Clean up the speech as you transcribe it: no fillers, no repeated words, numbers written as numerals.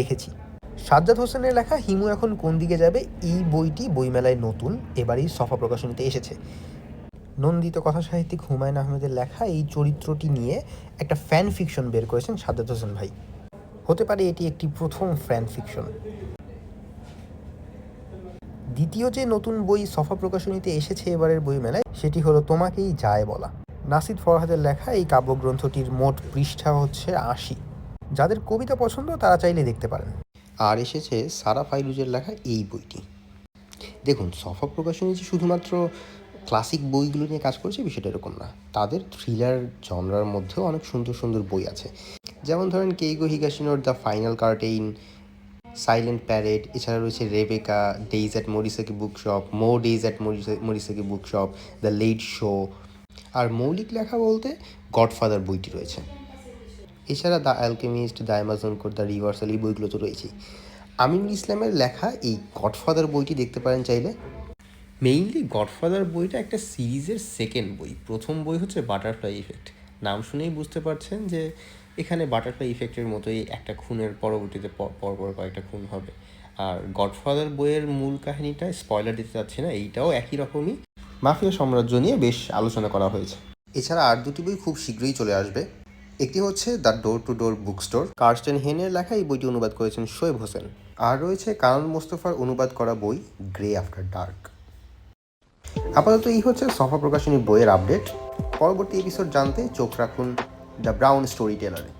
দেখেছি। সাজ্জাদ হোসেনের লেখা হিমু এখন কোন দিকে যাবে এই বইটি বইমেলায় নতুন, এবারই সফা প্রকাশনীতে এসেছে। নন্দিত কথা সাহিত্যিক হুমায়ুন আহমেদের লেখা এই চরিত্রটি নিয়ে একটা ফ্যান ফিকশন বের করেছেন সাজ্জাদ হোসেন ভাই। হতে পারে এটি একটি প্রথম ফ্যান ফিকশন। দ্বিতীয় যে নতুন বই সফা প্রকাশনীতে এসেছে এবারের বইমেলায় সেটি হলো তোমাকেই যায় বলা। নাসিদ ফরহাদের লেখা এই কাব্যগ্রন্থটির মোট পৃষ্ঠা হচ্ছে ৮০। যাদের কবিতা পছন্দ তারা চাইলে দেখতে পারেন। আর এসেছে সারা ফাইরুজের লেখা এই বইটি। দেখুন, সফা প্রকাশনী যে শুধুমাত্র ক্লাসিক বইগুলো নিয়ে কাজ করছে বিষয়টা এরকম না, তাদের থ্রিলার জনরার মধ্যেও অনেক সুন্দর সুন্দর বই আছে। যেমন ধরেন কেইগো হিগাশিনোর The Final Curtain, Silent Parade, এছাড়া রয়েছে Rebecca, Days at Morisaki Bookshop, Days at Morisaki Bookshop, The Late Show. আর মৌলিক লেখা বলতে গডফাদার বইটি রয়েছে। এছাড়া The Alchemist, The Amazon Code, The Reversal, এই বইগুলো তো রয়েছেই। আমিনুল ইসলামের লেখা এই গডফাদার বইটি দেখতে পারেন চাইলে। মেইনলি গডফাদার বইটা একটা সিরিজের সেকেন্ড বই। প্রথম বই হচ্ছে বাটারফ্লাই ইফেক্ট। নাম শুনেই বুঝতে পারছেন যে এখানে বাটারফ্লাই ইফেক্টের মতোই একটা খুনের পরবর্তীতে পরপর কয়েকটা খুন হবে। আর গডফাদার বইয়ের মূল কাহিনীটা স্পয়লার দিতে চাচ্ছি না, এইটাও একই রকমই মাফিয়া সাম্রাজ্য নিয়ে বেশ আলোচনা করা হয়েছে। এছাড়া আর দুটি বই খুব শীঘ্রই চলে আসবে। একটি হচ্ছে The Door to Door Book Store, Carsten হেনের লেখা, এই বইটি অনুবাদ করেছেন শোয়েব হোসেন। আর রয়েছে কানন মোস্তফার অনুবাদ করা বই গ্রে আফটার ডার্ক। আপাতত এই হচ্ছে সফা প্রকাশনী বইয়ের আপডেট। পরবর্তী এপিসোড জানতে চোখ রাখুন দ্য ব্রাউন স্টোরি টেলারে।